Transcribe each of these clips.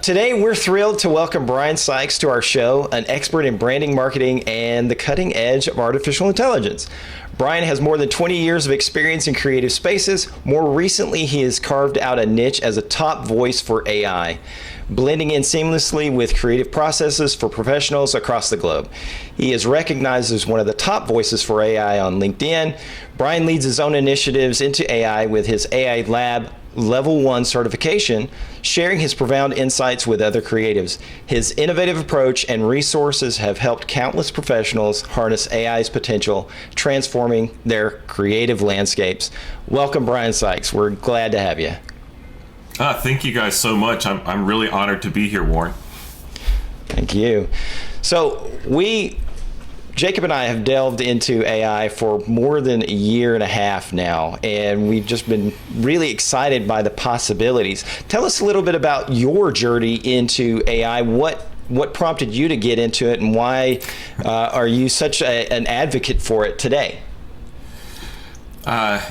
Today, we're thrilled to welcome Brian Sykes to our show, an expert in branding, marketing, and the cutting edge of artificial intelligence. Brian has more than 20 years of experience in creative spaces. More recently, he has carved out a niche as a top voice for AI, blending in seamlessly with creative processes for professionals across the globe. He is recognized as one of the top voices for AI on LinkedIn. Brian leads his own initiatives into AI with his AI Lab Level 1 certification, sharing his profound insights with other creatives. His innovative approach and resources have helped countless professionals harness AI's potential, transforming their creative landscapes. Welcome, Brian Sykes. We're glad to have you. Thank you guys so much. I'm really honored to be here, Warren. Thank you. So Jacob and I have delved into AI for more than a year and a half now, and we've just been really excited by the possibilities. Tell us a little bit about your journey into AI. What prompted you to get into it, and why are you such an advocate for it today?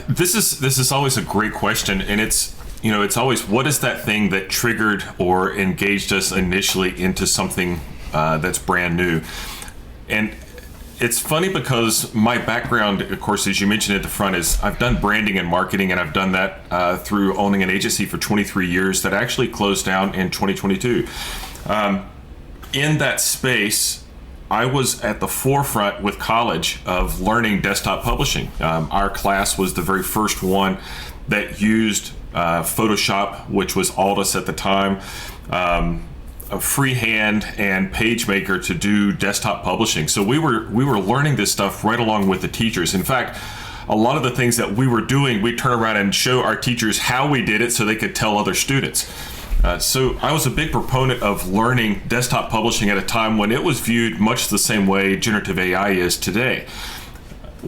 This is always a great question, and it's always, what is that thing that triggered or engaged us initially into something that's brand new? And it's funny because my background, of course, as you mentioned at the front, is I've done branding and marketing, and I've done that through owning an agency for 23 years that actually closed down in 2022. In that space, I was at the forefront with college of learning desktop publishing. Our class was the very first one that used Photoshop, which was Aldus at the time, a freehand and PageMaker to do desktop publishing. So we were learning this stuff right along with the teachers. In fact, a lot of the things that we were doing, we turn around and show our teachers how we did it so they could tell other students. So I was a big proponent of learning desktop publishing at a time when it was viewed much the same way generative AI is today.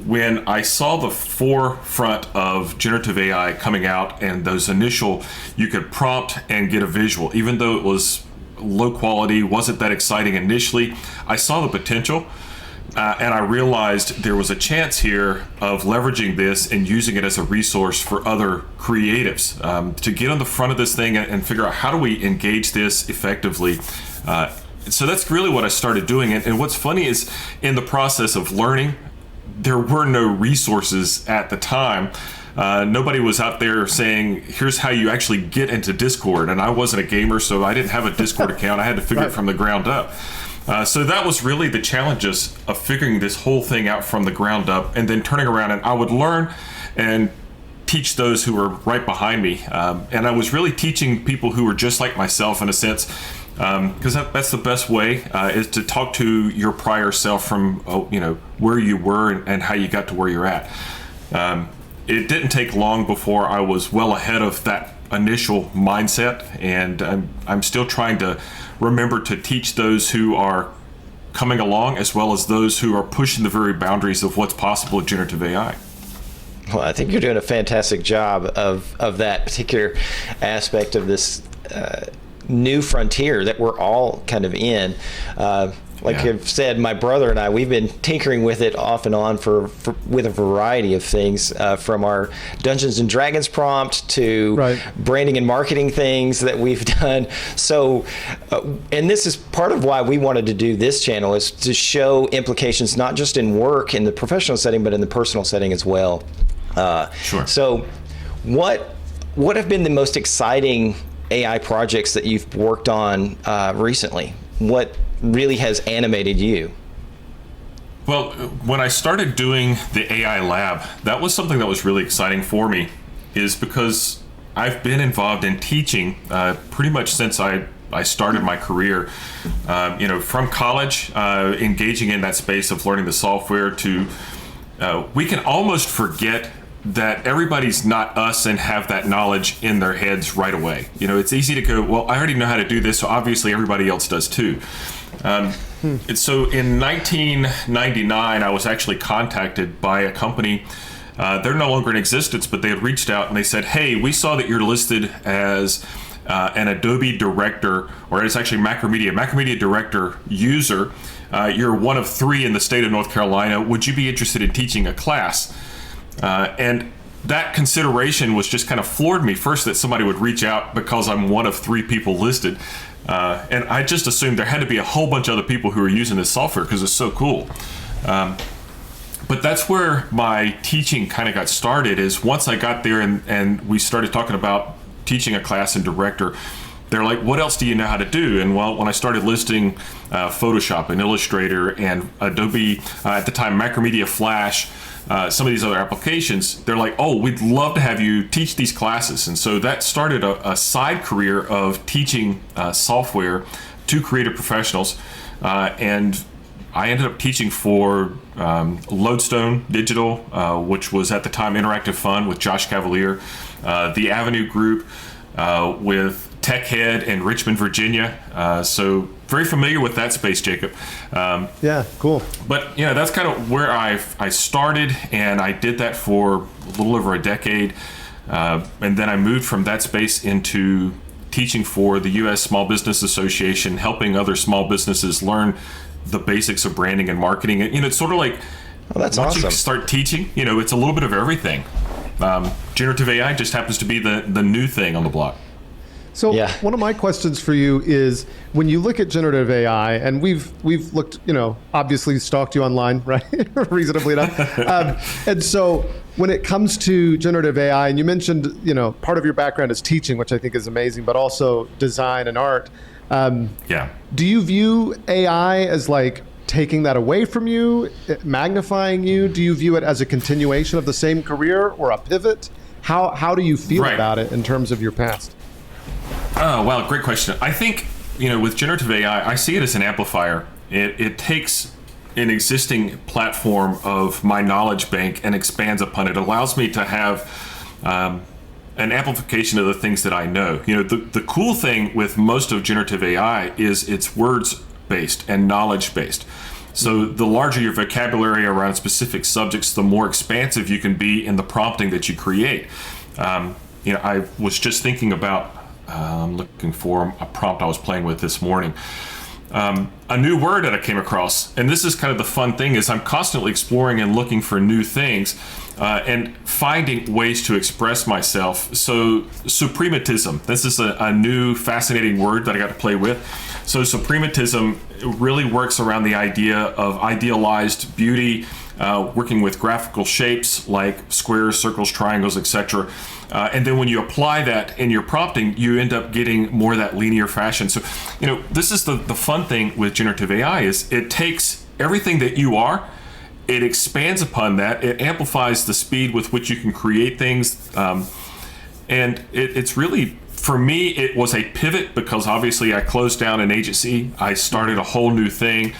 When I saw the forefront of generative AI coming out and those initial, you could prompt and get a visual, even though it was low quality, wasn't that exciting initially, I saw the potential, and I realized there was a chance here of leveraging this and using it as a resource for other creatives to get on the front of this thing and figure out how do we engage this effectively. So that's really what I started doing. And what's funny is, in the process of learning, there were no resources at the time. Nobody was out there saying, here's how you actually get into Discord. And I wasn't a gamer, so I didn't have a Discord account. I had to figure it from the ground up. So that was really the challenges of figuring this whole thing out from the ground up, and then turning around, and I would learn and teach those who were right behind me. And I was really teaching people who were just like myself, in a sense, because that's the best way, is to talk to your prior self from where you were and how you got to where you're at. It didn't take long before I was well ahead of that initial mindset, and I'm still trying to remember to teach those who are coming along, as well as those who are pushing the very boundaries of what's possible with generative AI. Well, I think you're doing a fantastic job of that particular aspect of this new frontier that we're all kind of in. I've said, my brother and I, we've been tinkering with it off and on with a variety of things, from our Dungeons and Dragons prompt to branding and marketing things that we've done. So, and this is part of why we wanted to do this channel, is to show implications not just in work, in the professional setting, but in the personal setting as well. Sure. So what have been the most exciting AI projects that you've worked on recently? What really has animated you? Well, when I started doing the AI Lab, that was something that was really exciting for me, is because I've been involved in teaching pretty much since I started my career. From college, engaging in that space of learning the software to, we can almost forget that everybody's not us and have that knowledge in their heads right away. It's easy to go, well, I already know how to do this, so obviously everybody else does too. And so in 1999, I was actually contacted by a company. They're no longer in existence, but they had reached out and they said, hey, we saw that you're listed as an Adobe director, or it's actually Macromedia director user. You're one of 3 in the state of North Carolina. Would you be interested in teaching a class? And that consideration was just kind of floored me. First, that somebody would reach out because I'm one of 3 people listed. And I just assumed there had to be a whole bunch of other people who were using this software because it's so cool. But that's where my teaching kind of got started, is once I got there and we started talking about teaching a class and director, they're like, what else do you know how to do? And well, when I started listing Photoshop and Illustrator and Adobe, at the time, Macromedia Flash, some of these other applications, they're like, oh, we'd love to have you teach these classes. And so that started a side career of teaching software to creative professionals. And I ended up teaching for Lodestone Digital, which was at the time Interactive Fun with Josh Cavalier, the Avenue Group with Tech Head in Richmond, Virginia. So very familiar with that space, Jacob. Yeah, cool. But that's kind of where I started, and I did that for a little over a decade. And then I moved from that space into teaching for the U.S. Small Business Association, helping other small businesses learn the basics of branding and marketing. And it's sort of like, that's once awesome. you start teaching, it's a little bit of everything. Generative AI just happens to be the new thing on the block. So one of my questions for you is, when you look at generative AI, and we've looked, obviously stalked you online, right? Reasonably enough. And so when it comes to generative AI, and you mentioned, part of your background is teaching, which I think is amazing, but also design and art. Do you view AI as like taking that away from you, magnifying you? Do you view it as a continuation of the same career or a pivot? How do you feel about it in terms of your past? Oh, wow, great question. I think, with generative AI, I see it as an amplifier. It takes an existing platform of my knowledge bank and expands upon it. It allows me to have an amplification of the things that I know. The cool thing with most of generative AI is it's words-based and knowledge-based. So the larger your vocabulary around specific subjects, the more expansive you can be in the prompting that you create. I was just thinking about, I'm looking for a prompt I was playing with this morning. A new word that I came across, and this is kind of the fun thing, is I'm constantly exploring and looking for new things and finding ways to express myself. So suprematism, this is a new fascinating word that I got to play with. So suprematism really works around the idea of idealized beauty, working with graphical shapes like squares, circles, triangles, etc. And then when you apply that in your prompting, you end up getting more of that linear fashion. So, this is the fun thing with generative AI, is it takes everything that you are, it expands upon that, it amplifies the speed with which you can create things. And it's really, for me, it was a pivot, because obviously I closed down an agency. I started a whole new thing.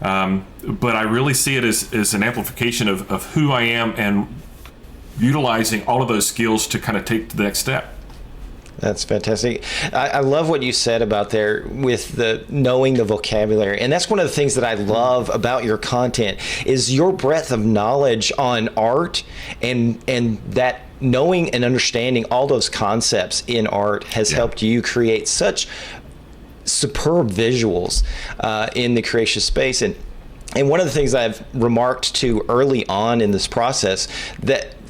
But I really see it as an amplification of who I am, and utilizing all of those skills to kind of take to the next step. That's fantastic. I love what you said about there with the knowing the vocabulary. And that's one of the things that I love about your content, is your breadth of knowledge on art, and that knowing and understanding all those concepts in art has helped you create such superb visuals in the creation space. And one of the things I've remarked to early on in this process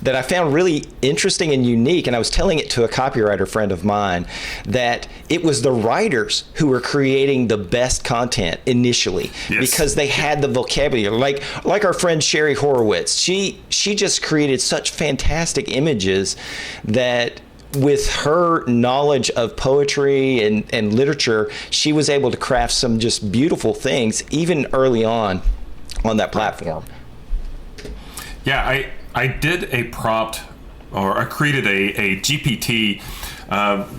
that I found really interesting and unique, and I was telling it to a copywriter friend of mine, that it was the writers who were creating the best content initially, because they had the vocabulary. Like our friend Sherry Horowitz, she just created such fantastic images that, with her knowledge of poetry and literature, she was able to craft some just beautiful things even early on that platform. Yeah, I did a prompt, or I created a GPT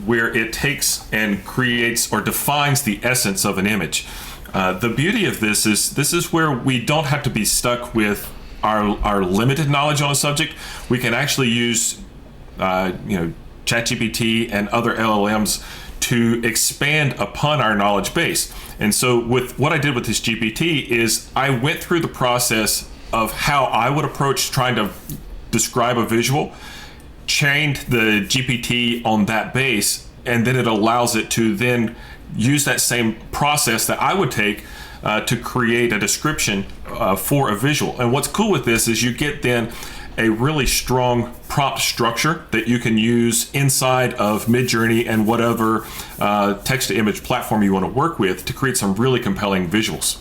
where it takes and creates or defines the essence of an image. The beauty of this is where we don't have to be stuck with our limited knowledge on a subject. We can actually use ChatGPT and other LLMs to expand upon our knowledge base. And so with what I did with this GPT is I went through the process of how I would approach trying to describe a visual, trained the GPT on that base, and then it allows it to then use that same process that I would take to create a description for a visual. And what's cool with this is you get then a really strong prompt structure that you can use inside of Midjourney and whatever text-to-image platform you want to work with to create some really compelling visuals.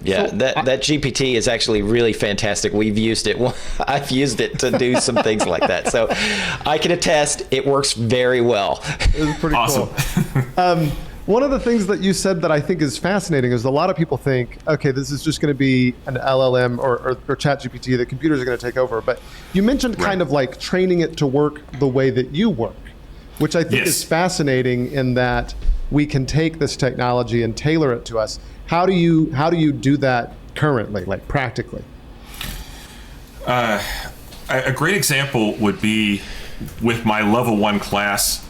Yeah, so, that GPT is actually really fantastic. We've used it. I've used it to do some things like that. So I can attest it works very well. It was pretty awesome. Cool. One of the things that you said that I think is fascinating is a lot of people think, okay, this is just going to be an LLM or ChatGPT, the computers are going to take over. But you mentioned kind of like training it to work the way that you work, which I think is fascinating in that we can take this technology and tailor it to us. How do you do that currently, like practically? A great example would be with my level 1 class.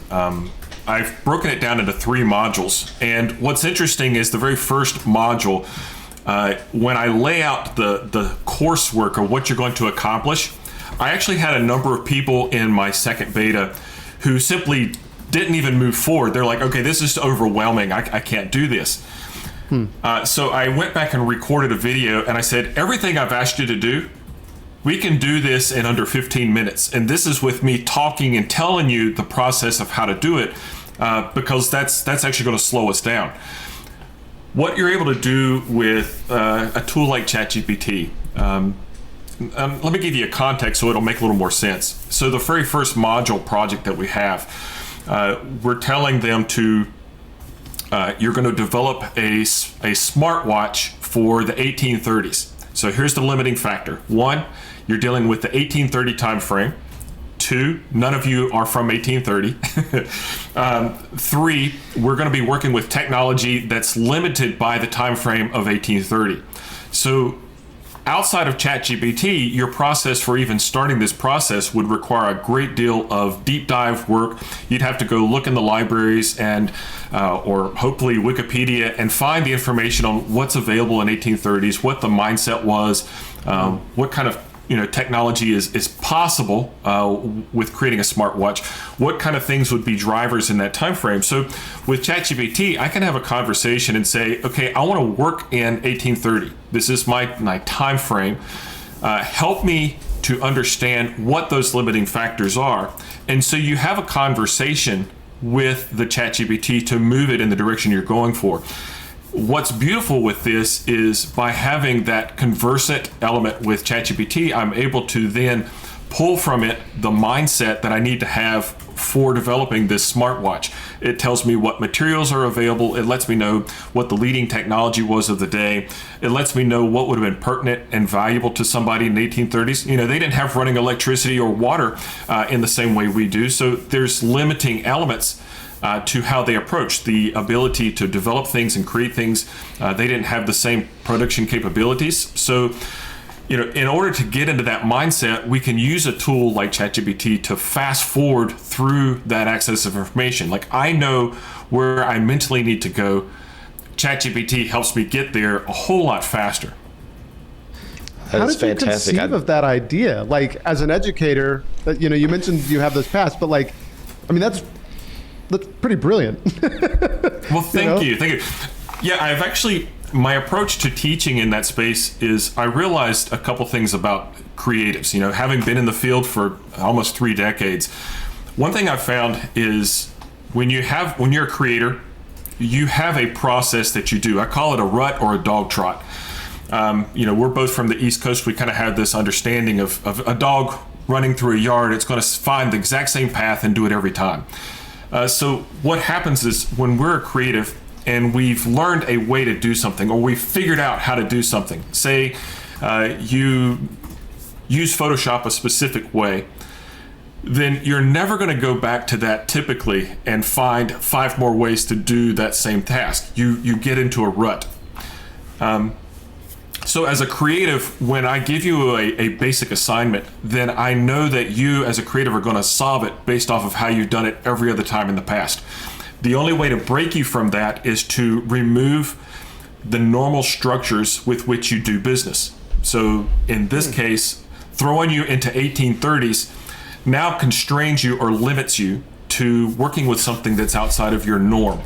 I've broken it down into 3 modules. And what's interesting is the very first module, when I lay out the coursework or what you're going to accomplish, I actually had a number of people in my second beta who simply didn't even move forward. They're like, okay, this is overwhelming. I can't do this. So I went back and recorded a video and I said, everything I've asked you to do, we can do this in under 15 minutes. And this is with me talking and telling you the process of how to do it, because that's actually going to slow us down. What you're able to do with a tool like ChatGPT, let me give you a context so it'll make a little more sense. So the very first module project that we have, we're telling them to you're going to develop a smartwatch for the 1830s. So here's the limiting factor. 1, you're dealing with the 1830 time frame. 2, none of you are from 1830. 3, we're going to be working with technology that's limited by the time frame of 1830. So outside of ChatGPT, your process for even starting this process would require a great deal of deep dive work. You'd have to go look in the libraries and or hopefully Wikipedia and find the information on what's available in 1830s, what the mindset was, what kind of technology is possible with creating a smartwatch, what kind of things would be drivers in that time frame. So with ChatGPT, I can have a conversation and say, okay, I want to work in 1830. This is my time frame. Help me to understand what those limiting factors are. And so you have a conversation with the ChatGPT to move it in the direction you're going for. What's beautiful with this is by having that conversant element with ChatGPT, I'm able to then pull from it the mindset that I need to have for developing this smartwatch. It tells me what materials are available. It lets me know what the leading technology was of the day. It lets me know what would have been pertinent and valuable to somebody in the 1830s. They didn't have running electricity or water in the same way we do. So there's limiting elements to how they approach the ability to develop things and create things. They didn't have the same production capabilities. So, in order to get into that mindset, we can use a tool like ChatGPT to fast forward through that access of information. Like, I know where I mentally need to go. ChatGPT helps me get there a whole lot faster. How did you conceive of that idea? Like, as an educator, you mentioned you have this past, but that's pretty brilliant. Well, thank you. Yeah, my approach to teaching in that space is I realized a couple things about creatives. Having been in the field for almost 3 decades, one thing I've found is when you're a creator, you have a process that you do. I call it a rut or a dog trot. We're both from the East Coast. We kind of have this understanding of a dog running through a yard. It's going to find the exact same path and do it every time. So what happens is when we're a creative and we've learned a way to do something, or we've figured out how to do something, say you use Photoshop a specific way, then you're never going to go back to that typically and find 5 more ways to do that same task. You get into a rut. So as a creative, when I give you a basic assignment, then I know that you as a creative are going to solve it based off of how you've done it every other time in the past. The only way to break you from that is to remove the normal structures with which you do business. So in this case, throwing you into 1830s now constrains you or limits you to working with something that's outside of your norm.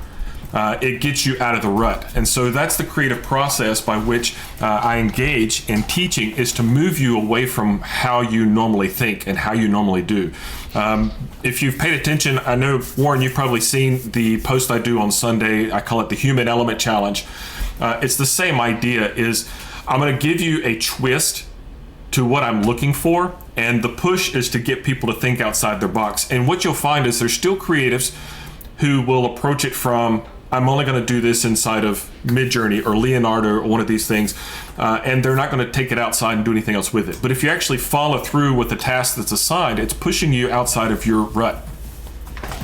it gets you out of the rut. And so that's the creative process by which I engage in teaching, is to move you away from how you normally think and how you normally do. If you've paid attention, I know, Warren, you've probably seen the post I do on Sunday. I call it the Human Element Challenge. It's the same idea, is I'm going to give you a twist to what I'm looking for, and the push is to get people to think outside their box. And what you'll find is there's still creatives who will approach it from, I'm only going to do this inside of Midjourney or Leonardo or one of these things, and they're not going to take it outside and do anything else with it. But if you actually follow through with the task that's assigned, it's pushing you outside of your rut.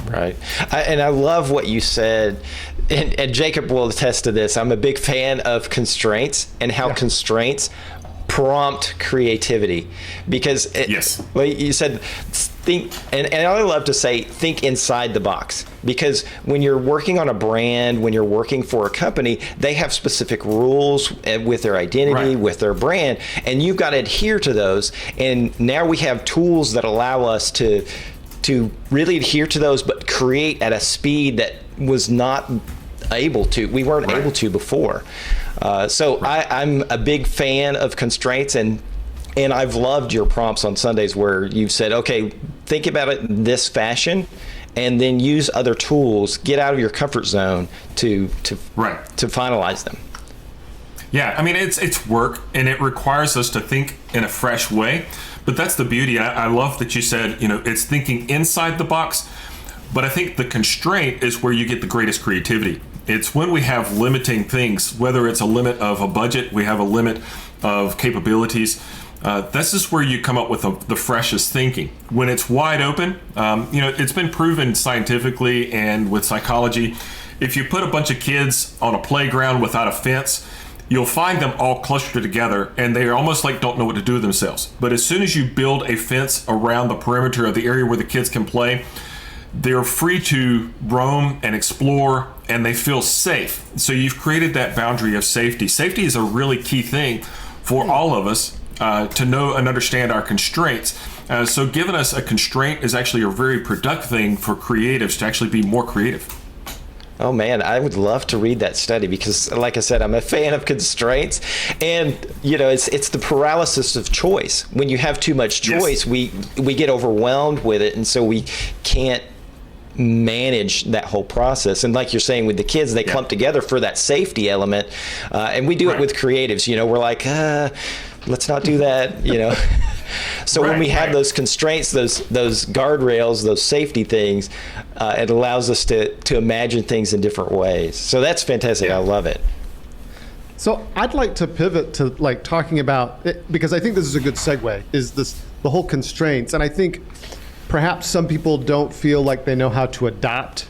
Right. And I love what you said, and Jacob will attest to this. I'm a big fan of constraints and how constraints prompt creativity, because yes, well, you said think, and I love to say think inside the box, because when you're working on a brand, when you're working for a company, they have specific rules with their identity, with their brand, and you've got to adhere to those. And now we have tools that allow us to really adhere to those, but create at a speed that was not able to, we weren't able to before. I'm a big fan of constraints, and I've loved your prompts on Sundays where you've said, okay, think about it in this fashion, and then use other tools, get out of your comfort zone to finalize them. Yeah, I mean, it's work, and it requires us to think in a fresh way, but that's the beauty. I love that you said, it's thinking inside the box, but I think the constraint is where you get the greatest creativity. It's when we have limiting things, whether it's a limit of a budget, we have a limit of capabilities. This is where you come up with the freshest thinking. When it's wide open, it's been proven scientifically and with psychology. If you put a bunch of kids on a playground without a fence, you'll find them all clustered together, and they almost like don't know what to do with themselves. But as soon as you build a fence around the perimeter of the area where the kids can play, they're free to roam and explore, and they feel safe. So you've created that boundary of safety. Safety is a really key thing for all of us to know and understand our constraints. So giving us a constraint is actually a very productive thing for creatives to actually be more creative. Oh man, I would love to read that study, because like I said, I'm a fan of constraints, and it's the paralysis of choice. When you have too much choice, we get overwhelmed with it, and so we can't manage that whole process. And like you're saying with the kids, they clump together for that safety element, and we do it with creatives. We're like, let's not do that. So when we have those constraints, those guardrails, those safety things, it allows us to imagine things in different ways. So that's fantastic. I love it. So I'd like to pivot to talking about it, because I think this is a good segue, is the whole constraints. And I think perhaps some people don't feel like they know how to adopt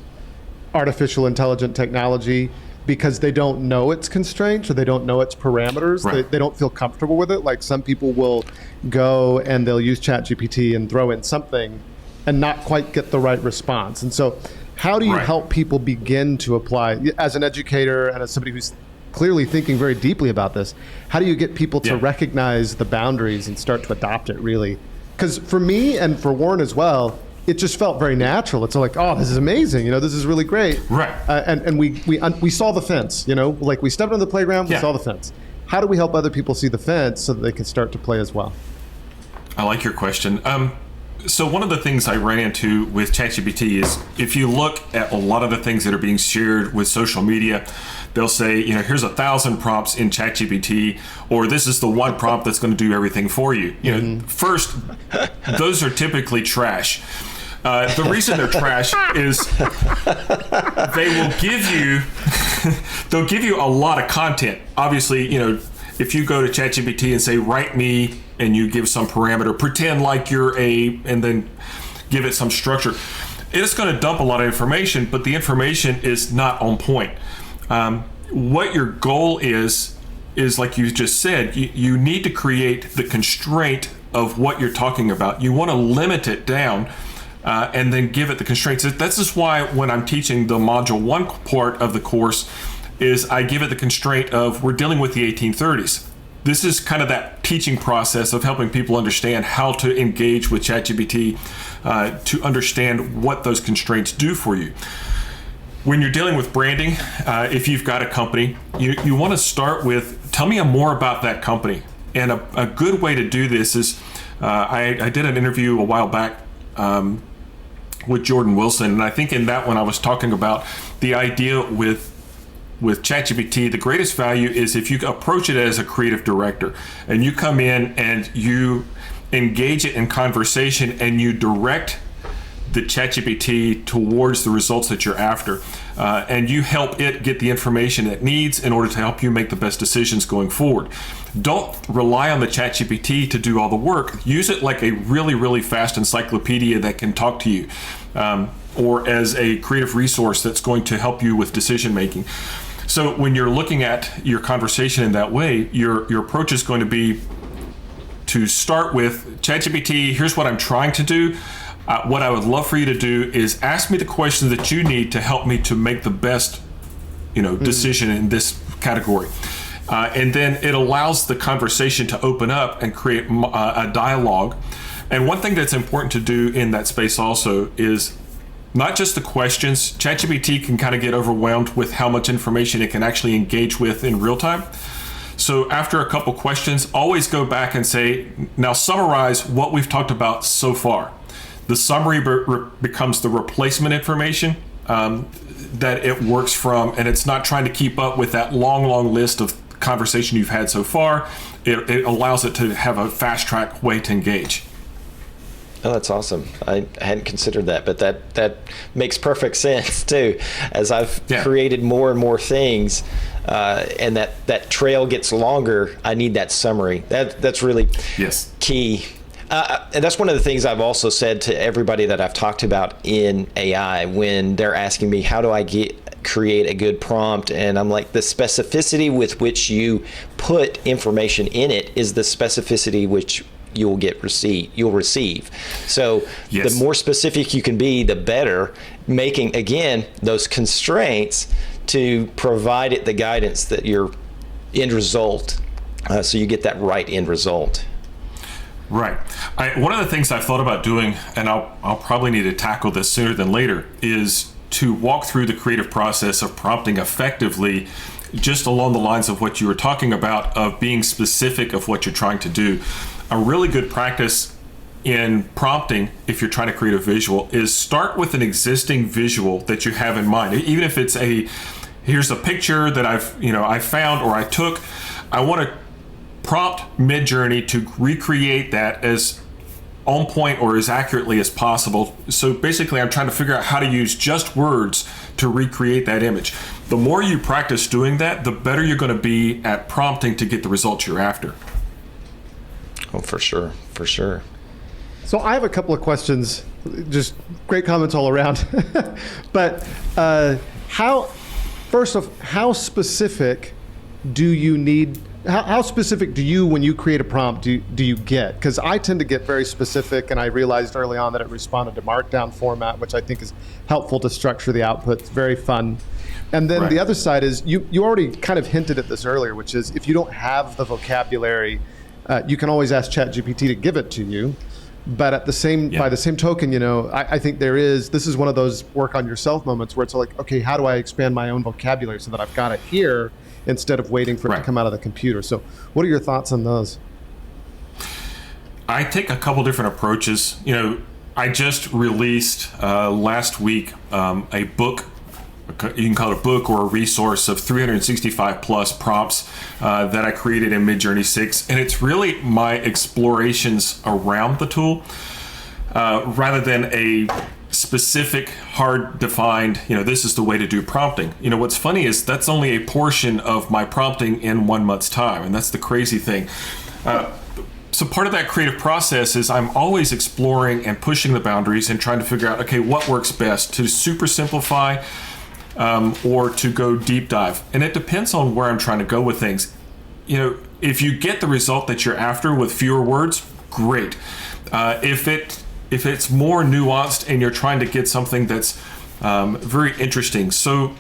artificial intelligent technology because they don't know its constraints, or they don't know its parameters. They don't feel comfortable with it. Like some people will go and they'll use ChatGPT and throw in something and not quite get the right response. And so how do you help people begin to apply, as an educator and as somebody who's clearly thinking very deeply about this, how do you get people to recognize the boundaries and start to adopt it really? Because for me and for Warren as well, it just felt very natural. It's like, oh, this is amazing. This is really great. Right. And we saw the fence. Like we stepped on the playground, we saw the fence. How do we help other people see the fence so that they can start to play as well? I like your question. So one of the things I ran into with ChatGPT is, if you look at a lot of the things that are being shared with social media, they'll say, here's 1,000 prompts in ChatGPT, or this is the one prompt that's going to do everything for you. First, those are typically trash. The reason they're trash is they'll give you a lot of content. Obviously, if you go to ChatGPT and say, write me, and you give some parameter, pretend like you're and then give it some structure, it's going to dump a lot of information, but the information is not on point. What your goal is like you just said, you need to create the constraint of what you're talking about. You want to limit it down, and then give it the constraints. This is why when I'm teaching the module 1 part of the course, is I give it the constraint of, we're dealing with the 1830s. This is kind of that teaching process of helping people understand how to engage with ChatGPT, to understand what those constraints do for you. when you're dealing with branding, if you've got a company, you want to start with, tell me more about that company. And a good way to do this is, I did an interview a while back with Jordan Wilson, and I think in that one I was talking about the idea with ChatGPT. The greatest value is if you approach it as a creative director, and you come in and you engage it in conversation, and you direct the ChatGPT towards the results that you're after, and you help it get the information it needs in order to help you make the best decisions going forward. Don't rely on the ChatGPT to do all the work. Use it like a really, really fast encyclopedia that can talk to you, or as a creative resource that's going to help you with decision making. So when you're looking at your conversation in that way, your approach is going to be to start with, ChatGPT, here's what I'm trying to do. What I would love for you to do is ask me the questions that you need to help me to make the best, decision in this category. And then it allows the conversation to open up and create a dialogue. And one thing that's important to do in that space also is not just the questions. ChatGPT can kind of get overwhelmed with how much information it can actually engage with in real time. So after a couple questions, always go back and say, now summarize what we've talked about so far. The summary becomes the replacement information that it works from, and it's not trying to keep up with that long list of conversation you've had so far. It allows it to have a fast track way to engage. Oh, that's awesome. I hadn't considered that, but that makes perfect sense too. As I've created more and more things, and that trail gets longer, I need that summary. That's really key. And that's one of the things I've also said to everybody that I've talked about in AI when they're asking me, how do I create a good prompt? And I'm like, the specificity with which you put information in it is the specificity which you'll receive. So the more specific you can be, the better, making, again, those constraints to provide it the guidance that your end result, so you get that right end result. Right. One of the things I've thought about doing, and I'll probably need to tackle this sooner than later, is to walk through the creative process of prompting effectively, just along the lines of what you were talking about, of being specific of what you're trying to do. A really good practice in prompting, if you're trying to create a visual, is start with an existing visual that you have in mind. Even if it's here's a picture that I found or I took, I want to prompt Midjourney to recreate that as on point or as accurately as possible. So basically, I'm trying to figure out how to use just words to recreate that image. The more you practice doing that, the better you're going to be at prompting to get the results you're after. Oh, for sure. So I have a couple of questions, just great comments all around. But how specific do you need? How specific do you, when you create a prompt, do you get? Because I tend to get very specific, and I realized early on that it responded to Markdown format, which I think is helpful to structure the output. It's very fun. And then the other side is, you already kind of hinted at this earlier, which is if you don't have the vocabulary, you can always ask ChatGPT to give it to you. But at the same, by the same token, I think this is one of those work on yourself moments where it's like, okay, how do I expand my own vocabulary so that I've got it here instead of waiting for it to come out of the computer? So what are your thoughts on those? I take a couple different approaches. I just released last week a book. You can call it a book or a resource of 365 plus prompts that I created in Midjourney 6. And it's really my explorations around the tool rather than a specific, hard defined, this is the way to do prompting. What's funny is that's only a portion of my prompting in 1 month's time. And that's the crazy thing. So part of that creative process is I'm always exploring and pushing the boundaries and trying to figure out, okay, what works best to super simplify or to go deep dive. And it depends on where I'm trying to go with things. If you get the result that you're after with fewer words, great. If it's more nuanced and you're trying to get something that's very interesting. So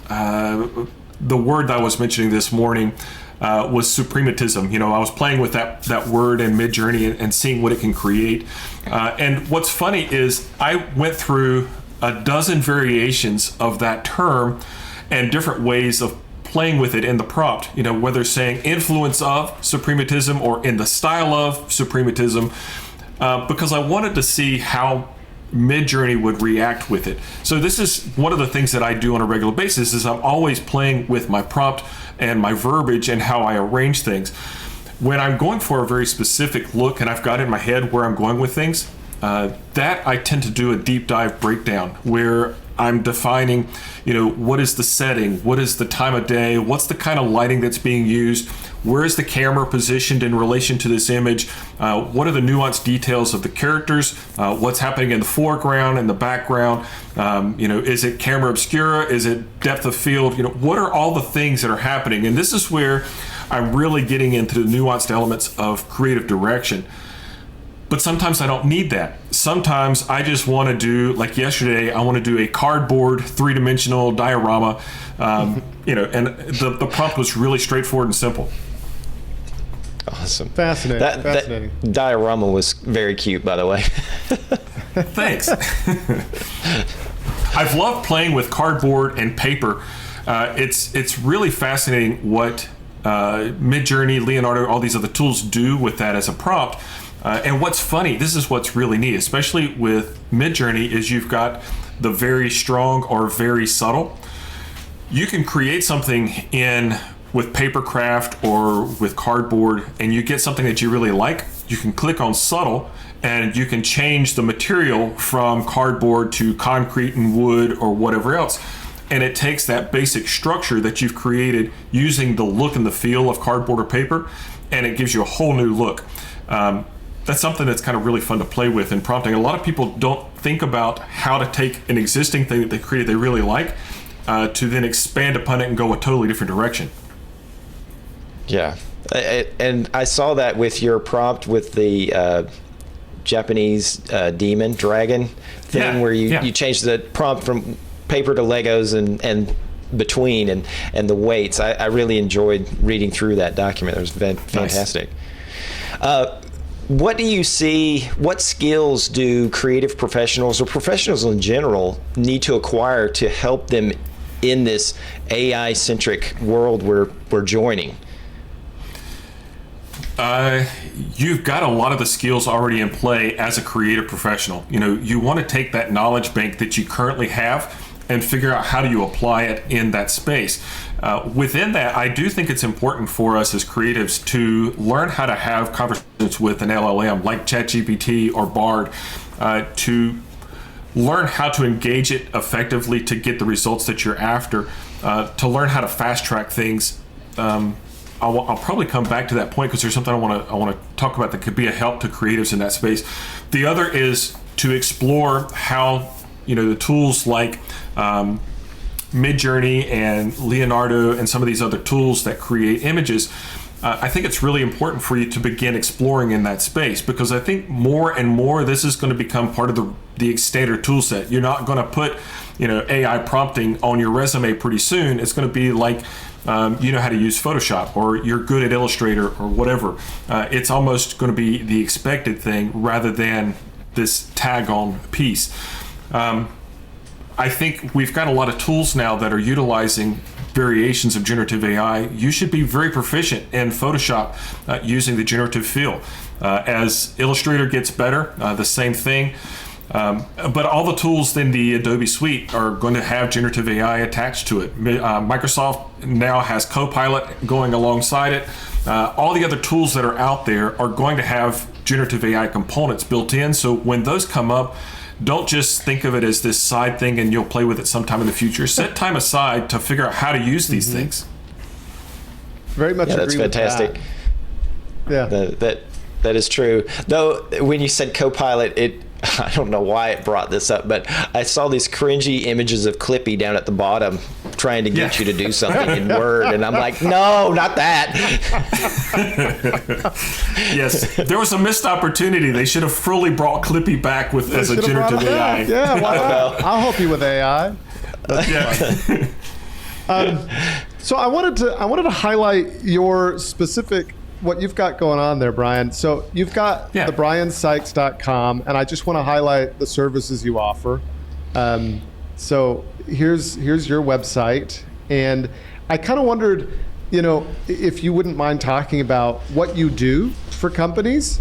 the word that I was mentioning this morning was suprematism. I was playing with that word in Midjourney and seeing what it can create. And what's funny is I went through a dozen variations of that term and different ways of playing with it in the prompt, whether saying influence of suprematism or in the style of suprematism, because I wanted to see how Midjourney would react with it. So this is one of the things that I do on a regular basis is I'm always playing with my prompt and my verbiage and how I arrange things. When I'm going for a very specific look and I've got in my head where I'm going with things, that I tend to do a deep dive breakdown where I'm defining, what is the setting, what is the time of day, what's the kind of lighting that's being used, where is the camera positioned in relation to this image, what are the nuanced details of the characters, what's happening in the foreground and the background, is it camera obscura, is it depth of field, what are all the things that are happening? And this is where I'm really getting into the nuanced elements of creative direction. But sometimes I don't need that. Sometimes I just want to do, like yesterday, I want to do a cardboard 3-dimensional diorama, and the prompt was really straightforward and simple. Awesome. Fascinating. That diorama was very cute, by the way. Thanks. I've loved playing with cardboard and paper. It's really fascinating what Midjourney, Leonardo, all these other tools do with that as a prompt. And what's funny, this is what's really neat, especially with Midjourney, is you've got the very strong or very subtle. You can create something with papercraft or with cardboard, and you get something that you really like. You can click on subtle, and you can change the material from cardboard to concrete and wood or whatever else. And it takes that basic structure that you've created using the look and the feel of cardboard or paper, and it gives you a whole new look. That's something that's kind of really fun to play with in prompting. A lot of people don't think about how to take an existing thing that they created they really like to then expand upon it and go a totally different direction. Yeah. And I saw that with your prompt with the Japanese demon dragon thing, where you changed the prompt from paper to Legos and between and the weights. I really enjoyed reading through that document. It was fantastic. Nice. What do you see, what skills do creative professionals or professionals in general need to acquire to help them in this AI-centric world we're joining? You've got a lot of the skills already in play as a creative professional. You want to take that knowledge bank that you currently have and figure out how do you apply it in that space. Within that, I do think it's important for us as creatives to learn how to have conversations with an LLM like ChatGPT or Bard, to learn how to engage it effectively to get the results that you're after, to learn how to fast track things. I'll probably come back to that point because there's something I want to talk about that could be a help to creatives in that space. The other is to explore how the tools like Midjourney and Leonardo and some of these other tools that create images. I think it's really important for you to begin exploring in that space, because I think more and more this is going to become part of the standard tool set. You're not going to put AI prompting on your resume pretty soon. It's going to be like you know how to use Photoshop, or you're good at Illustrator or whatever. It's almost going to be the expected thing rather than this tag on piece. I think we've got a lot of tools now that are utilizing variations of generative AI. You should be very proficient in Photoshop using the generative fill. As Illustrator gets better, the same thing. But all the tools in the Adobe suite are going to have generative AI attached to it. Microsoft now has Copilot going alongside it. All the other tools that are out there are going to have generative AI components built in. So when those come up, don't just think of it as this side thing and you'll play with it sometime in the future. Set time aside to figure out how to use these things. Very much agree with fantastic. That. That is true. Though when you said Copilot, I don't know why it brought this up, but I saw these cringy images of Clippy down at the bottom trying to get you to do something in Word, and I'm like, no, not that. Yes, there was a missed opportunity. They should have fully brought Clippy back as a generative AI. Yeah, why not? I'll help you with AI. So I wanted to highlight your specific, what you've got going on there, Brian. So you've got the briansykes.com, and I just want to highlight the services you offer. So here's your website, and I kind of wondered, if you wouldn't mind talking about what you do for companies,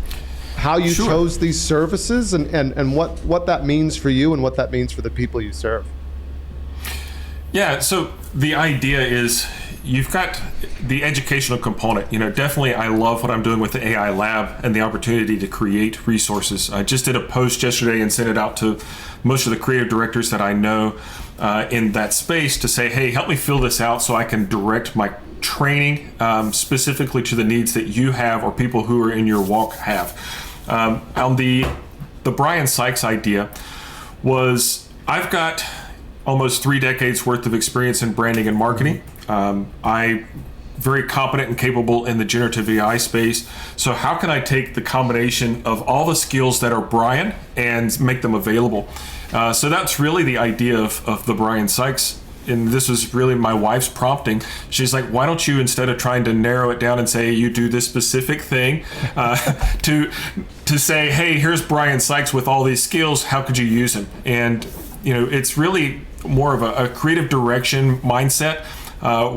how you Sure. chose these services, and what that means for you and what that means for the people you serve. Yeah, so the idea is you've got the educational component. Definitely I love what I'm doing with the AI lab and the opportunity to create resources. I just did a post yesterday and sent it out to most of the creative directors that I know in that space to say, hey, help me fill this out so I can direct my training specifically to the needs that you have or people who are in your walk have. On the Brian Sykes idea was I've got almost 3 decades worth of experience in branding and marketing. I'm very competent and capable in the generative AI space. So how can I take the combination of all the skills that are Brian and make them available? So that's really the idea of the Brian Sykes. And this was really my wife's prompting. She's like, why don't you, instead of trying to narrow it down and say you do this specific thing, to say, hey, here's Brian Sykes with all these skills, how could you use him? And it's really more of a creative direction mindset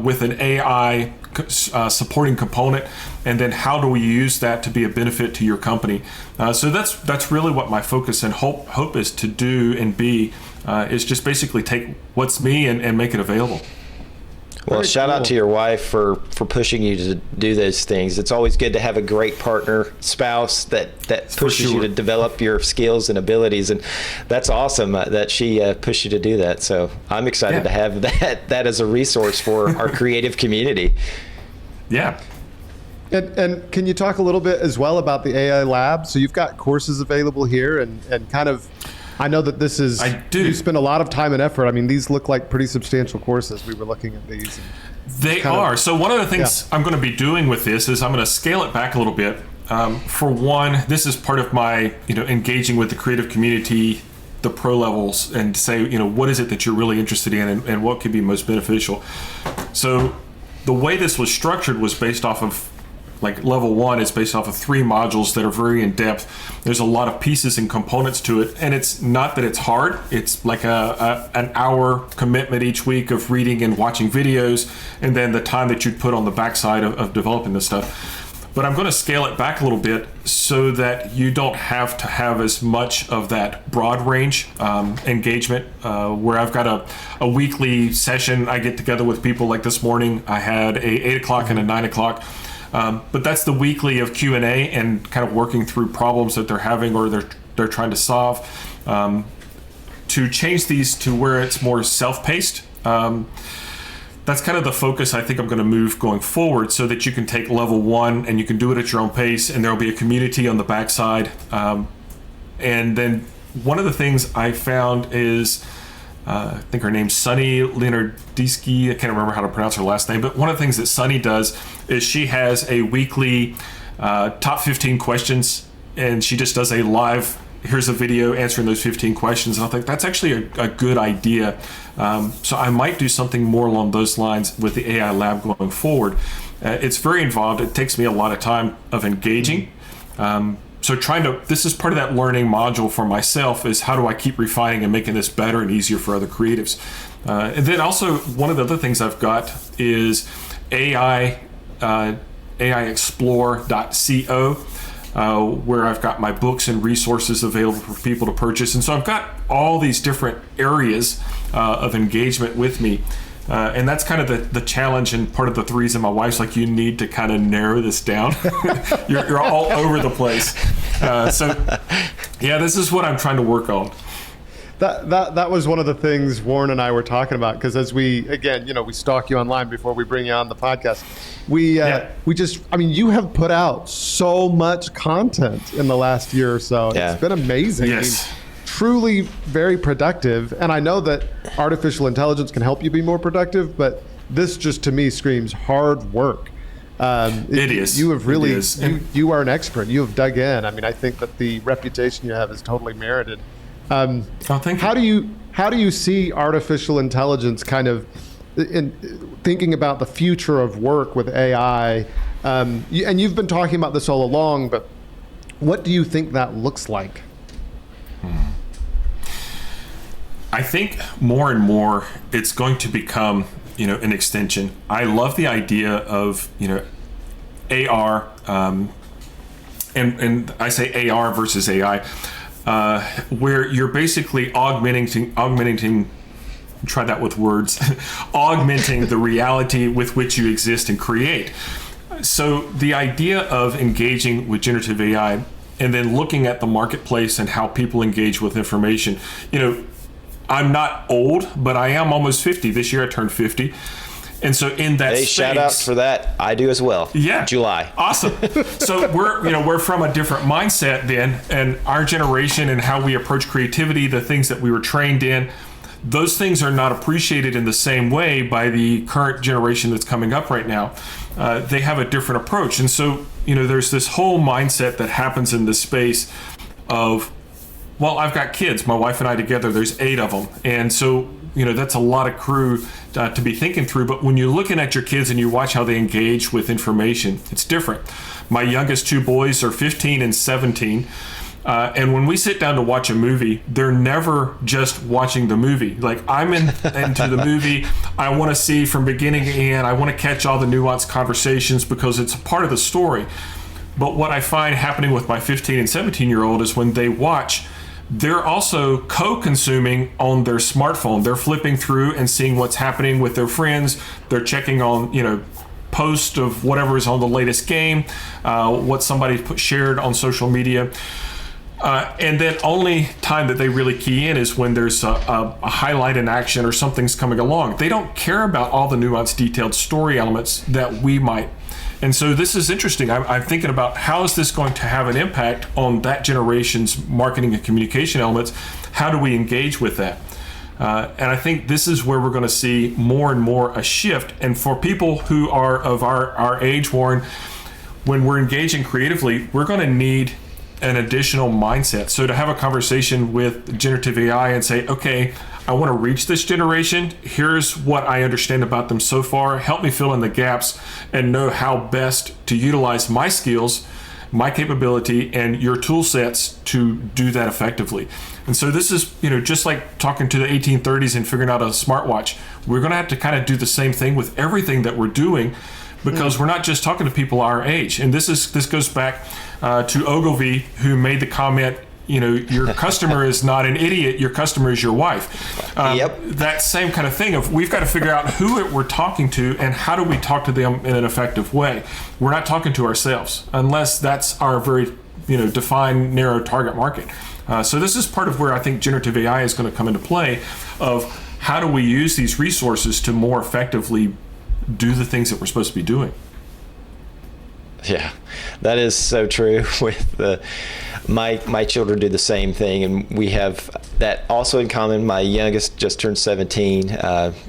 with an AI supporting component, and then how do we use that to be a benefit to your company? So that's really what my focus and hope is to do and be, is just basically take what's me and make it available. Well, Very shout cool. out to your wife for pushing you to do those things. It's always good to have a great partner, spouse that pushes you sure. to develop your skills and abilities, and that's awesome that she pushed you to do that. So I'm excited to have that as a resource for our creative community. Yeah. And can you talk a little bit as well about the AI lab? So you've got courses available here, and kind of, I know that this is, I do. You spend a lot of time and effort. I mean, these look like pretty substantial courses. We were looking at these. They are. So one of the things I'm going to be doing with this is I'm going to scale it back a little bit. For one, this is part of my, engaging with the creative community, the pro levels, and say, what is it that you're really interested in, and what could be most beneficial. So the way this was structured was based off of, like, level 1 is based off of 3 modules that are very in depth. There's a lot of pieces and components to it, and it's not that it's hard. It's like an hour commitment each week of reading and watching videos, and then the time that you'd put on the backside of developing this stuff. But I'm going to scale it back a little bit so that you don't have to have as much of that broad range engagement, where I've got a weekly session. I get together with people. Like this morning, I had a 8 o'clock and a 9 o'clock. But that's the weekly of Q&A and kind of working through problems that they're having or they're trying to solve. To change these to where it's more self-paced, that's kind of the focus I think I'm going to move going forward, so that you can take level 1 and you can do it at your own pace, and there'll be a community on the backside. And then one of the things I found is, I think her name's Sunny Leonardisky. I can't remember how to pronounce her last name, but one of the things that Sunny does is she has a weekly top 15 questions, and she just does a live, here's a video answering those 15 questions. And I think that's actually a good idea. So I might do something more along those lines with the AI lab going forward. It's very involved. It takes me a lot of time of engaging. So this is part of that learning module for myself, is how do I keep refining and making this better and easier for other creatives. And then also one of the other things I've got is AIexplore.co, where I've got my books and resources available for people to purchase. And so I've got all these different areas of engagement with me. And that's kind of the challenge, and part of the reason my wife's like, you need to kind of narrow this down. you're all over the place. This is what I'm trying to work on. That was one of the things Warren and I were talking about, because as we stalk you online before we bring you on the podcast. You have put out so much content in the last year or so. Yeah. It's been amazing. Yes. Truly very productive. And I know that artificial intelligence can help you be more productive, but this just, to me, screams hard work. It is. You have really, it is. you are an expert. You have dug in. I mean, I think that the reputation you have is totally merited. Thank you. How do you see artificial intelligence kind of in thinking about the future of work with AI? And you've been talking about this all along, but what do you think that looks like? I think more and more it's going to become, an extension. I love the idea of, AR, and I say AR versus AI, where you're basically augmenting, try that with words, augmenting the reality with which you exist and create. So the idea of engaging with generative AI and then looking at the marketplace and how people engage with information, I'm not old, but I am almost 50. This year I turned 50. And so in that space, shout out for that. I do as well. Yeah. July. Awesome. So we're from a different mindset then, and our generation and how we approach creativity, the things that we were trained in, those things are not appreciated in the same way by the current generation that's coming up right now. They have a different approach. And so, there's this whole mindset that happens in this space of, well, I've got kids, my wife and I together, there's 8 of them. And so, that's a lot of crew to be thinking through. But when you're looking at your kids and you watch how they engage with information, it's different. My youngest 2 boys are 15 and 17. And when we sit down to watch a movie, they're never just watching the movie. Like, I'm into the movie. I want to see from beginning to end. I want to catch all the nuanced conversations because it's a part of the story. But what I find happening with my 15 and 17-year-old is when they watch, they're also co-consuming on their smartphone. They're flipping through and seeing what's happening with their friends. They're checking on, post of whatever is on the latest game, what somebody shared on social media. And then only time that they really key in is when there's a highlight in action or something's coming along. They don't care about all the nuanced, detailed story elements that we might. And so this is interesting. I'm thinking about how is this going to have an impact on that generation's marketing and communication elements? How do we engage with that? And I think this is where we're going to see more and more a shift. And for people who are of our age, Warren, when we're engaging creatively, we're going to need an additional mindset. So to have a conversation with generative AI and say, okay, I want to reach this generation. Here's what I understand about them so far. Help me fill in the gaps and know how best to utilize my skills, my capability, and your tool sets to do that effectively. And so this is, just like talking to the 1830s and figuring out a smartwatch. We're going to have to kind of do the same thing with everything that we're doing, because we're not just talking to people our age. And this goes back to Ogilvy, who made the comment, your customer is not an idiot, your customer is your wife. Yep. That same kind of thing of we've got to figure out who we're talking to and how do we talk to them in an effective way. We're not talking to ourselves unless that's our very defined narrow target market. So this is part of where I think generative AI is going to come into play of how do we use these resources to more effectively do the things that we're supposed to be doing. Yeah, that is so true. With my children do the same thing, and we have that also in common. My youngest just turned 17,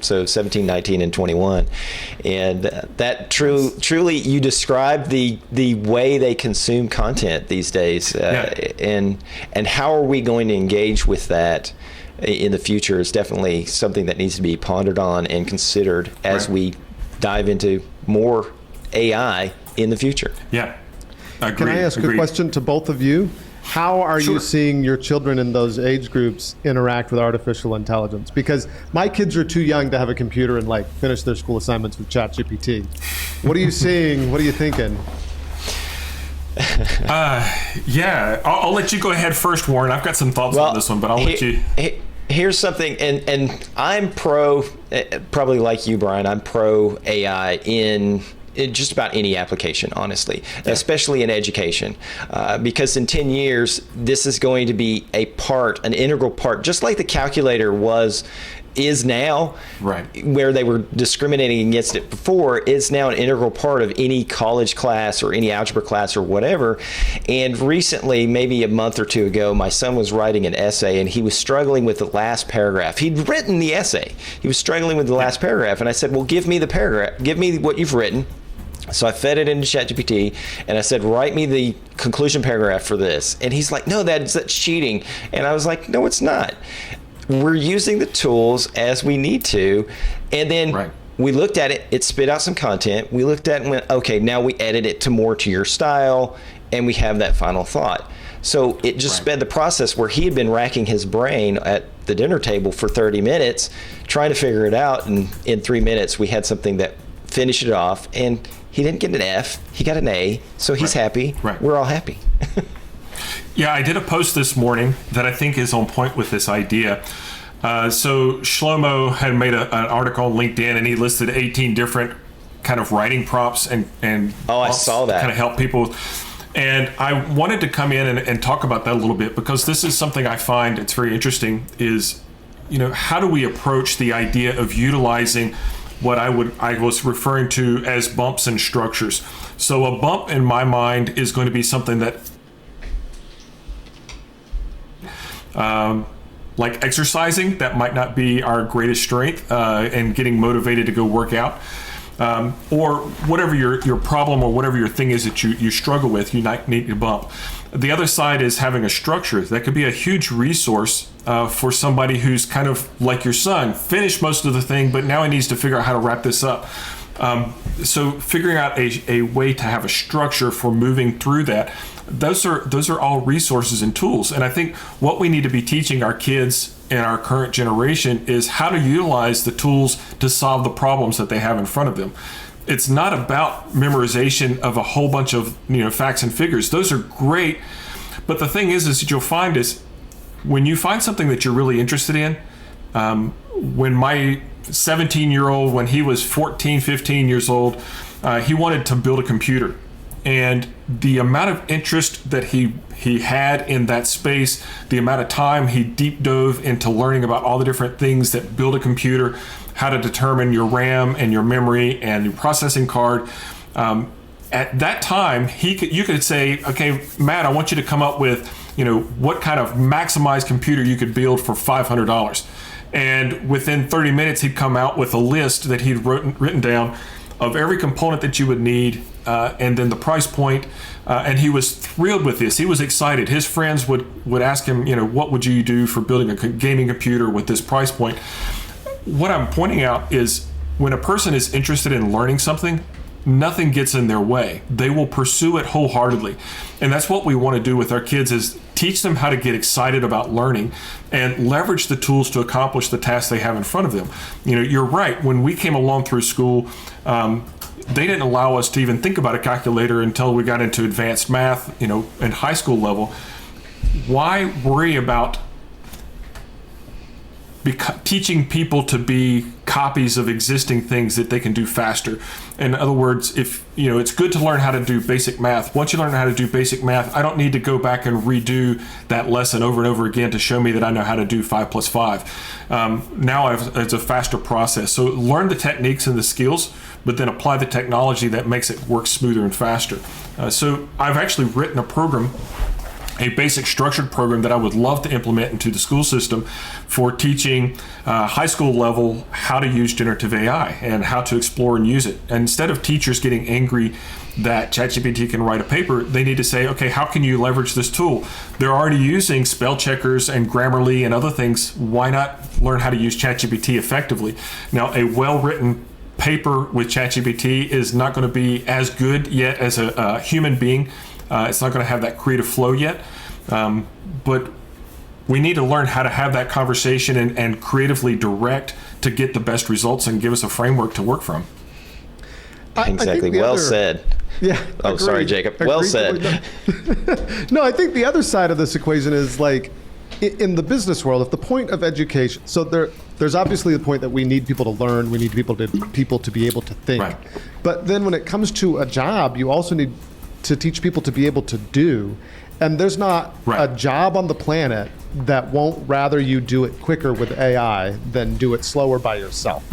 so 17, 19, and 21, and that truly you describe the way they consume content these days, and how are we going to engage with that in the future is definitely something that needs to be pondered on and considered as we dive into more AI in the future. Yeah. Agreed. Can I ask a question to both of you? How are you seeing your children in those age groups interact with artificial intelligence? Because my kids are too young to have a computer and finish their school assignments with ChatGPT. What are you seeing? What are you thinking? I'll let you go ahead first, Warren. I've got some thoughts on this one, but I'll let you. Here's something, and I'm pro, probably like you, Brian, I'm pro AI in just about any application, honestly, especially in education, because in 10 years, this is going to be an integral part, just like the calculator is now, where they were discriminating against it before, is now an integral part of any college class or any algebra class or whatever. And recently, maybe a month or two ago, my son was writing an essay and he was struggling with the last paragraph. He'd written the essay. He was struggling with the last paragraph. And I said, well, give me the paragraph. Give me what you've written. So I fed it into ChatGPT and I said, write me the conclusion paragraph for this. And he's like, no, that's cheating. And I was like, no, it's not. We're using the tools as we need to. And then we looked at it, it spit out some content. We looked at it and went, okay, now we edit it to more to your style, and we have that final thought. So it just sped the process where he had been racking his brain at the dinner table for 30 minutes trying to figure it out, and in 3 minutes we had something that finished it off, and he didn't get an F, he got an A, so he's happy. We're all happy. Yeah, I did a post this morning that I think is on point with this idea. So Shlomo had made an article on LinkedIn, and he listed 18 different kind of writing prompts and I saw that. Kind of help people. And I wanted to come in and talk about that a little bit, because this is something I find it's very interesting is, how do we approach the idea of utilizing what I was referring to as bumps and structures. So a bump in my mind is going to be something that like exercising, that might not be our greatest strength, and getting motivated to go work out. Or whatever your problem or whatever your thing is that you struggle with, you might need to bump. The other side is having a structure. That could be a huge resource for somebody who's kind of like your son, finished most of the thing, but now he needs to figure out how to wrap this up. So figuring out a way to have a structure for moving through that, those are all resources and tools. And I think what we need to be teaching our kids in our current generation is how to utilize the tools to solve the problems that they have in front of them. It's not about memorization of a whole bunch of facts and figures. Those are great, but the thing is that you'll find is when you find something that you're really interested in. When my 17-year-old, when he was 14, 15 years old, he wanted to build a computer. And the amount of interest that he had in that space, the amount of time he deep dove into learning about all the different things that build a computer, how to determine your RAM and your memory and your processing card. At that time, you could say, okay, Matt, I want you to come up with, what kind of maximized computer you could build for $500. And within 30 minutes, he'd come out with a list that he'd written down of every component that you would need, and then the price point. And he was thrilled with this. He was excited. His friends would ask him, what would you do for building a gaming computer with this price point? What I'm pointing out is when a person is interested in learning something, nothing gets in their way. They will pursue it wholeheartedly. And that's what we want to do with our kids, is teach them how to get excited about learning and leverage the tools to accomplish the tasks they have in front of them. You're right. When we came along through school, they didn't allow us to even think about a calculator until we got into advanced math, in high school level. Why worry about teaching people to be copies of existing things that they can do faster? In other words, if it's good to learn how to do basic math. Once you learn how to do basic math, I don't need to go back and redo that lesson over and over again to show me that I know how to do 5 + 5. Now it's a faster process. So learn the techniques and the skills, but then apply the technology that makes it work smoother and faster. So I've actually written a program, a basic structured program that I would love to implement into the school system for teaching high school level how to use generative AI and how to explore and use it. And instead of teachers getting angry that ChatGPT can write a paper, they need to say, okay, how can you leverage this tool? They're already using spell checkers and Grammarly and other things. Why not learn how to use ChatGPT effectively? Now, a well-written paper with ChatGPT is not going to be as good yet as a human being. It's not going to have that creative flow yet, but we need to learn how to have that conversation and creatively direct to get the best results and give us a framework to work from. Exactly. Well said. Yeah. Oh, agreed. Sorry, Jacob. Well said. No, I think the other side of this equation is like in the business world, if the point of education, so there's obviously the point that we need people to learn, we need people to be able to think. Right. But then when it comes to a job, you also need to teach people to be able to do. And there's not a job on the planet that won't rather you do it quicker with AI than do it slower by yourself.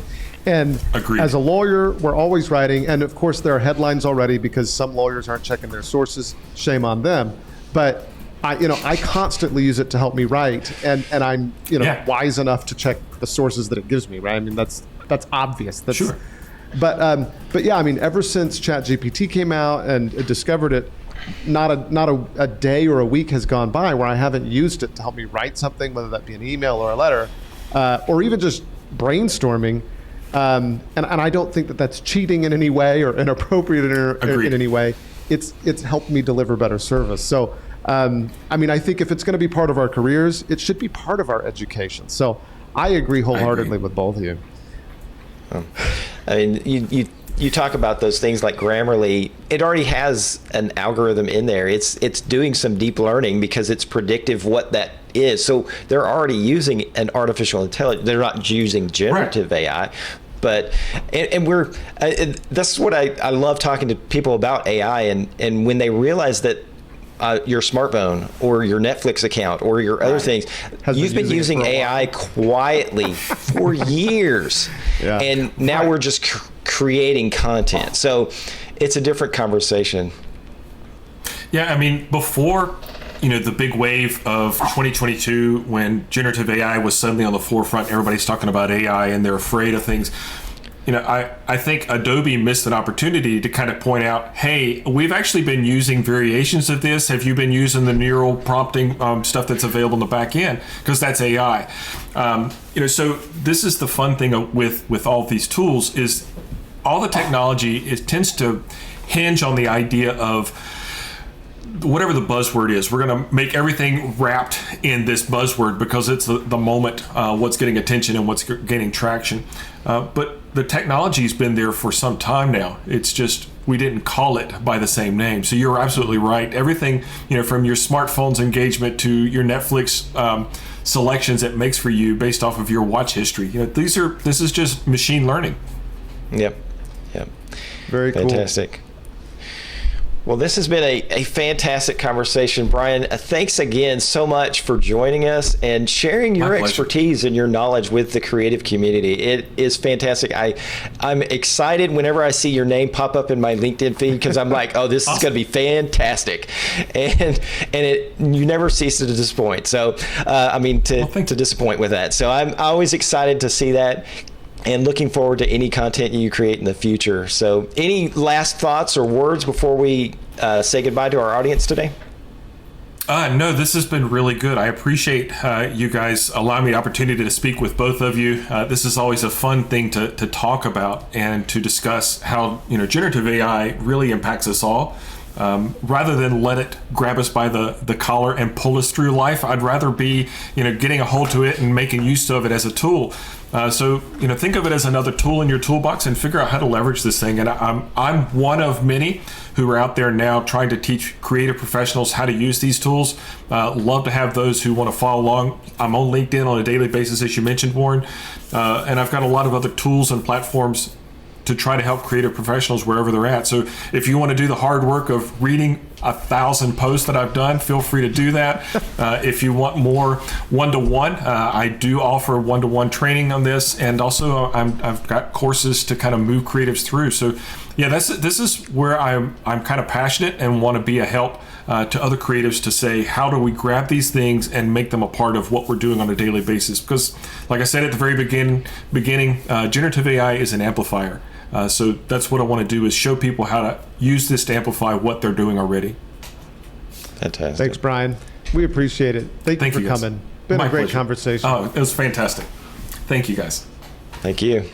And Agreed. As a lawyer, we're always writing, and of course there are headlines already because some lawyers aren't checking their sources. Shame on them. But I constantly use it to help me write, and I'm wise enough to check the sources that it gives me. Right? I mean that's obvious. That's, sure. But yeah, I mean, ever since ChatGPT came out and discovered it, not a day or a week has gone by where I haven't used it to help me write something, whether that be an email or a letter, or even just brainstorming. And I don't think that that's cheating in any way or inappropriate in any way. It's helped me deliver better service. So I mean, I think if it's going to be part of our careers, it should be part of our education. So I agree wholeheartedly with both of you. I mean, you talk about those things like Grammarly. It already has an algorithm in there. It's doing some deep learning because it's predictive what that is. So they're already using an artificial intelligence. They're not using generative AI. But and we're that's what I love talking to people about AI, and when they realize that your smartphone or your Netflix account or your other things, you've been using AI quietly for years, and now we're just creating content. So it's a different conversation. Yeah, I mean, before the big wave of 2022, when generative AI was suddenly on the forefront, everybody's talking about AI and they're afraid of things. I think Adobe missed an opportunity to kind of point out, hey, we've actually been using variations of this. Have you been using the neural prompting stuff that's available in the back end? Because that's AI. So this is the fun thing with all of these tools is all the technology, it tends to hinge on the idea of whatever the buzzword is. We're going to make everything wrapped in this buzzword because it's the moment, what's getting attention and what's gaining traction. But the technology's been there for some time now. It's just we didn't call it by the same name. So you're absolutely right. Everything, from your smartphone's engagement to your Netflix selections it makes for you based off of your watch history. This is just machine learning. Yep. Very cool. Fantastic. Well, this has been a fantastic conversation. Brian, thanks again so much for joining us and sharing your expertise and your knowledge with the creative community. It is fantastic. I'm excited whenever I see your name pop up in my LinkedIn feed because I'm like, oh, this is going to be fantastic. And you never cease to disappoint. So, to disappoint with that. So I'm always excited to see that, and looking forward to any content you create in the future. So any last thoughts or words before we say goodbye to our audience today? No, this has been really good. I appreciate you guys allowing me the opportunity to speak with both of you. This is always a fun thing to talk about and to discuss how generative AI really impacts us all. Rather than let it grab us by the collar and pull us through life, I'd rather be getting a hold to it and making use of it as a tool. So think of it as another tool in your toolbox and figure out how to leverage this thing. And I'm one of many who are out there now trying to teach creative professionals how to use these tools. Love to have those who want to follow along. I'm on LinkedIn on a daily basis, as you mentioned, Warren, and I've got a lot of other tools and platforms to try to help creative professionals wherever they're at. So if you want to do the hard work of reading 1,000 posts that I've done, feel free to do that. If you want more one-to-one, I do offer one-to-one training on this, and also I've got courses to kind of move creatives through. So yeah, this is where I'm kind of passionate and want to be a help to other creatives to say, how do we grab these things and make them a part of what we're doing on a daily basis? Because like I said at the very beginning, generative AI is an amplifier. So that's what I want to do, is show people how to use this to amplify what they're doing already. Fantastic. Thanks, Brian. We appreciate it. Thank you for coming. Been a great conversation. Oh, it was fantastic. Thank you, guys. Thank you.